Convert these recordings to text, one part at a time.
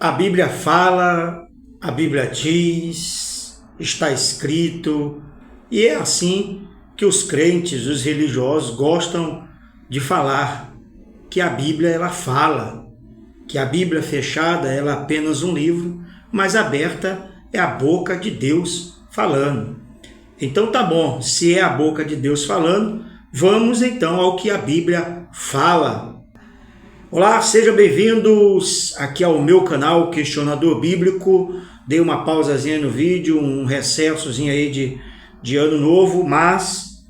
A Bíblia fala, a Bíblia diz, está escrito, e é assim que os crentes, os religiosos gostam de falar, que a Bíblia ela fala, que a Bíblia fechada ela é apenas um livro, mas aberta é a boca de Deus falando. Então tá bom, se é a boca de Deus falando, vamos então ao que a Bíblia fala. Olá, sejam bem-vindos aqui ao meu canal Questionador Bíblico. Dei uma pausazinha no vídeo, um recessozinho aí de ano novo, mas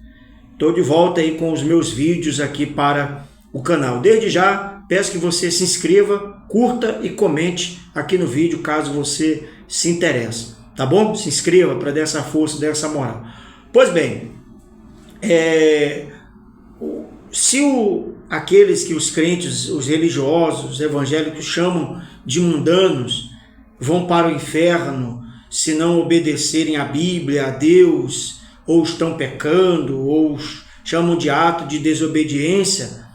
estou de volta aí com os meus vídeos aqui para o canal. Desde já, peço que você se inscreva, curta e comente aqui no vídeo caso você se interesse, tá bom? Se inscreva para dar essa força, dar essa moral. Pois bem, aqueles que os crentes, os religiosos, os evangélicos chamam de mundanos, vão para o inferno se não obedecerem à Bíblia, a Deus, ou estão pecando, ou chamam de ato de desobediência,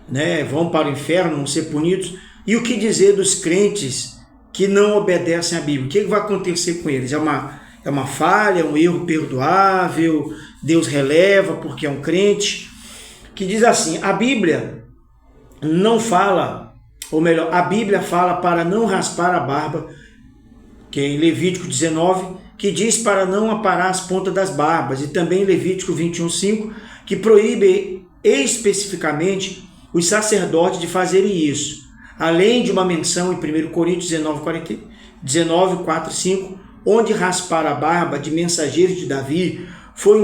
né? Vão para o inferno, vão ser punidos. E o que dizer dos crentes que não obedecem à Bíblia? O que vai acontecer com eles? É uma falha, é um erro perdoável, Deus releva porque é um crente? Que diz assim, a Bíblia não fala, ou melhor, a Bíblia fala para não raspar a barba, que é em Levítico 19, que diz para não aparar as pontas das barbas, e também em Levítico 21:5, que proíbe especificamente os sacerdotes de fazerem isso, além de uma menção em 1 Coríntios 19:4-5, onde raspar a barba de mensageiros de Davi foi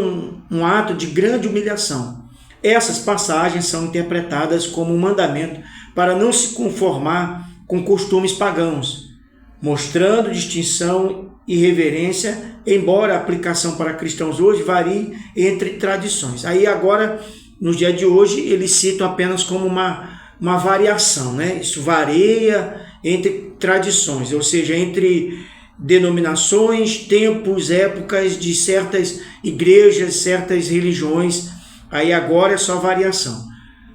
um ato de grande humilhação. Essas passagens são interpretadas como um mandamento para não se conformar com costumes pagãos, mostrando distinção e reverência, embora a aplicação para cristãos hoje varie entre tradições. Aí agora, no dia de hoje, eles citam apenas como uma variação, né? Isso varia entre tradições, ou seja, entre denominações, tempos, épocas de certas igrejas, certas religiões. Aí agora é só variação.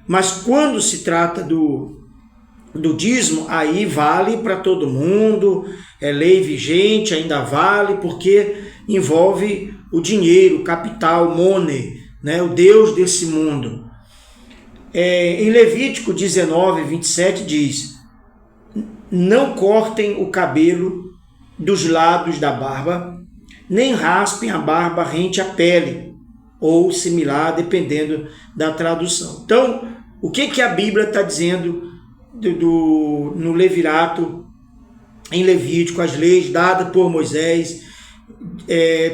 Mas quando se trata do dízimo, aí vale para todo mundo, é lei vigente, ainda vale, porque envolve o dinheiro, o capital, money, né? O Deus desse mundo. Em Levítico 19:27 diz, não cortem o cabelo dos lados da barba, nem raspem a barba rente à pele, ou similar, dependendo da tradução. Então, o que a Bíblia está dizendo no Levirato, em Levítico, as leis dadas por Moisés,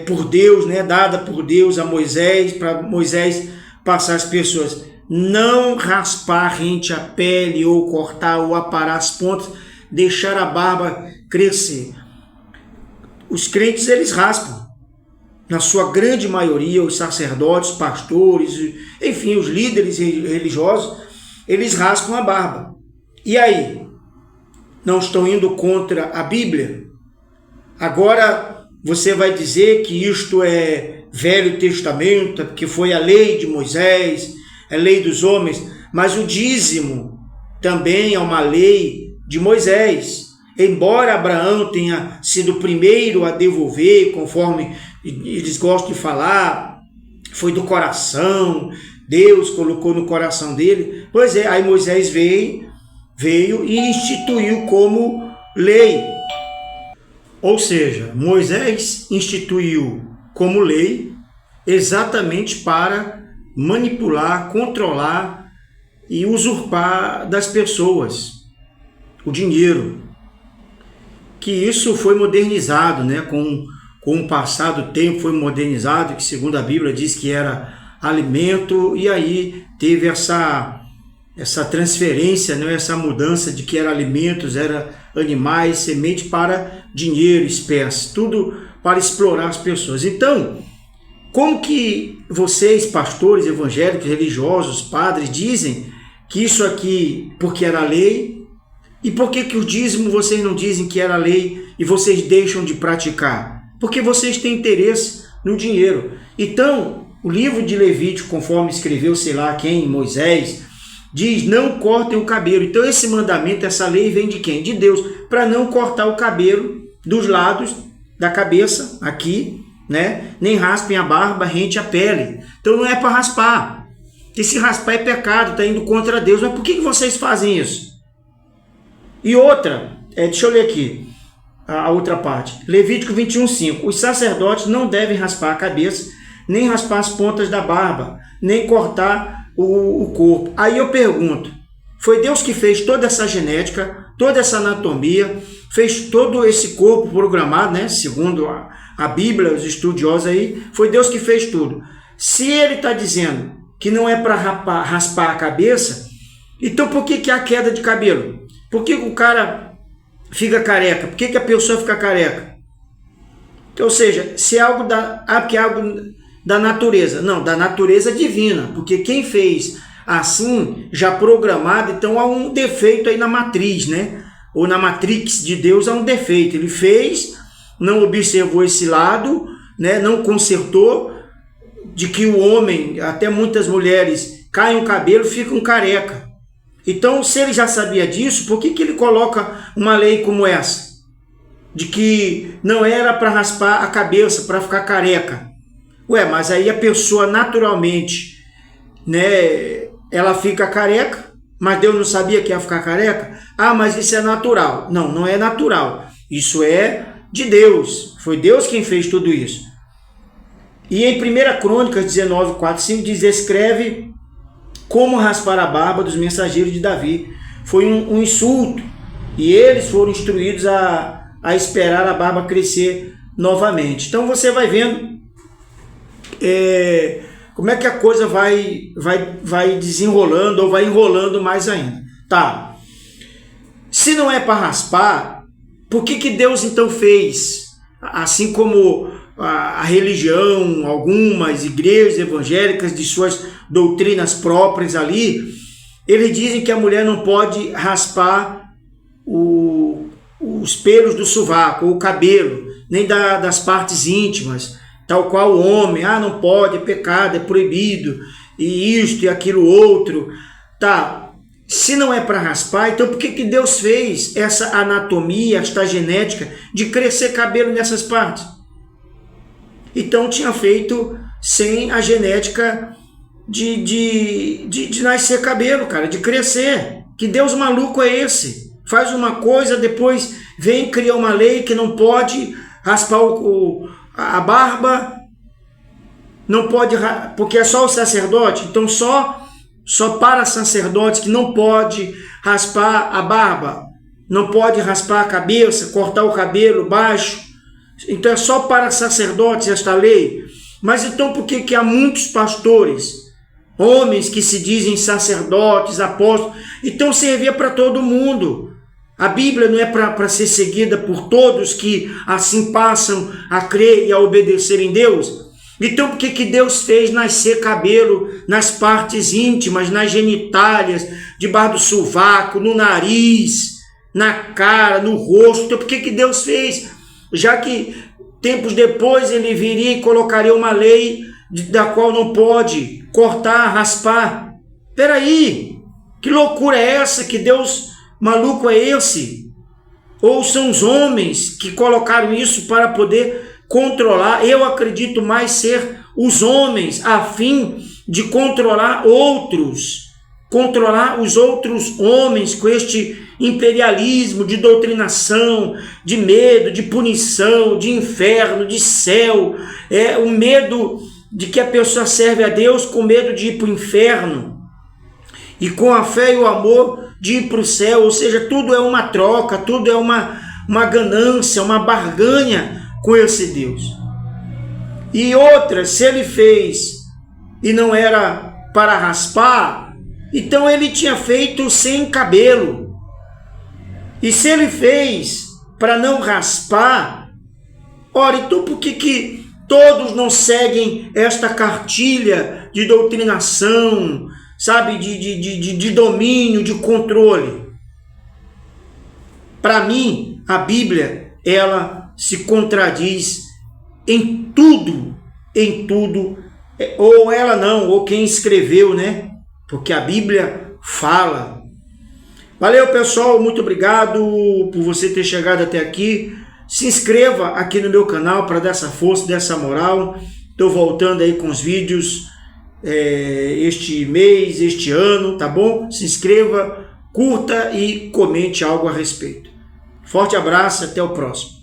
por Deus, né, dada por Deus a Moisés, para Moisés passar as pessoas, não raspar rente à pele, ou cortar, ou aparar as pontas, deixar a barba crescer. Os crentes, eles raspam. Na sua grande maioria, os sacerdotes, pastores, enfim, os líderes religiosos, eles raspam a barba. E aí? Não estão indo contra a Bíblia? Agora você vai dizer que isto é Velho Testamento, que foi a lei de Moisés, a lei dos homens, mas o dízimo também é uma lei de Moisés. Embora Abraão tenha sido o primeiro a devolver, conforme eles gostam de falar, foi do coração, Deus colocou no coração dele. Pois é, aí Moisés veio e instituiu como lei. Ou seja, Moisés instituiu como lei exatamente para manipular, controlar e usurpar das pessoas o dinheiro. Que isso foi modernizado, né? Com o passar do tempo foi modernizado, que segundo a Bíblia diz que era alimento, e aí teve essa transferência, né? Essa mudança de que era alimentos, era animais, semente para dinheiro, espécie, tudo para explorar as pessoas. Então, como que vocês, pastores evangélicos, religiosos, padres, dizem que isso aqui, porque era lei, e por que o dízimo vocês não dizem que era lei e vocês deixam de praticar? Porque vocês têm interesse no dinheiro. Então, o livro de Levítico, conforme escreveu, sei lá quem, Moisés, diz: não cortem o cabelo. Então esse mandamento, essa lei vem de quem? De Deus, para não cortar o cabelo dos lados da cabeça, aqui, né? Nem raspem a barba, rente a pele. Então não é para raspar. Porque se raspar é pecado, está indo contra Deus. Mas por que vocês fazem isso? E outra, deixa eu ler aqui a outra parte. Levítico 21:5. Os sacerdotes não devem raspar a cabeça, nem raspar as pontas da barba, nem cortar o corpo. Aí eu pergunto, foi Deus que fez toda essa genética, toda essa anatomia, fez todo esse corpo programado, né? Segundo a Bíblia, os estudiosos aí, foi Deus que fez tudo. Se ele está dizendo que não é para raspar a cabeça, então por que há queda de cabelo? Por que o cara fica careca? Por que a pessoa fica careca? Então, ou seja, se é algo porque é algo da natureza. Não, da natureza divina, porque quem fez assim, já programado, então há um defeito aí na matriz, né? Ou na matrix de Deus há um defeito. Ele fez, não observou esse lado, né? Não consertou, de que o homem, até muitas mulheres, caem o cabelo, ficam careca. Então, se ele já sabia disso, por que ele coloca uma lei como essa? De que não era para raspar a cabeça, para ficar careca. Ué, mas aí a pessoa naturalmente, né, ela fica careca, mas Deus não sabia que ia ficar careca? Ah, mas isso é natural. Não, não é natural. Isso é de Deus. Foi Deus quem fez tudo isso. E em 1 Crônicas 19:4-5 diz: escreve como raspar a barba dos mensageiros de Davi. Foi um insulto. E eles foram instruídos a esperar a barba crescer novamente. Então você vai vendo como é que a coisa vai desenrolando ou vai enrolando mais ainda. Tá. Se não é para raspar, por que Deus então fez? Assim como a religião, algumas igrejas evangélicas de suas doutrinas próprias ali, eles dizem que a mulher não pode raspar os pelos do sovaco, ou o cabelo, nem das partes íntimas, tal qual o homem. Ah, não pode, é pecado, é proibido, e isto e aquilo outro. Tá, se não é para raspar, então por que Deus fez essa anatomia, esta genética de crescer cabelo nessas partes? Então tinha feito sem a genética de nascer cabelo, cara, de crescer. Que Deus maluco é esse? Faz uma coisa, depois vem criar uma lei que não pode raspar a barba, não pode, porque é só o sacerdote. Então só para sacerdotes que não pode raspar a barba, não pode raspar a cabeça, cortar o cabelo baixo. Então é só para sacerdotes esta lei. Mas então por que há muitos pastores, homens que se dizem sacerdotes, apóstolos? Então servia para todo mundo. A Bíblia não é para ser seguida por todos que assim passam a crer e a obedecer em Deus? Então por que Deus fez nascer cabelo nas partes íntimas, nas genitálias, debaixo do sovaco, no nariz, na cara, no rosto? Então por que Deus fez? Já que tempos depois ele viria e colocaria uma lei da qual não pode cortar, raspar. Peraí, que loucura é essa? Que Deus maluco é esse? Ou são os homens que colocaram isso para poder controlar? Eu acredito mais ser os homens a fim de controlar os outros homens com este imperialismo de doutrinação, de medo, de punição, de inferno, de céu, o medo de que a pessoa serve a Deus com medo de ir para o inferno, e com a fé e o amor de ir para o céu. Ou seja, tudo é uma troca, tudo é uma ganância, uma barganha com esse Deus. E outra, se ele fez e não era para raspar, então ele tinha feito sem cabelo. E se ele fez para não raspar, ora, então por que todos não seguem esta cartilha de doutrinação, sabe, de domínio, de controle? Para mim, a Bíblia, ela se contradiz em tudo, ou ela não, ou quem escreveu, né? Porque a Bíblia fala. Valeu, pessoal, muito obrigado por você ter chegado até aqui. Se inscreva aqui no meu canal para dar essa força, dessa moral. Estou voltando aí com os vídeos este mês, este ano, tá bom? Se inscreva, curta e comente algo a respeito. Forte abraço, até o próximo.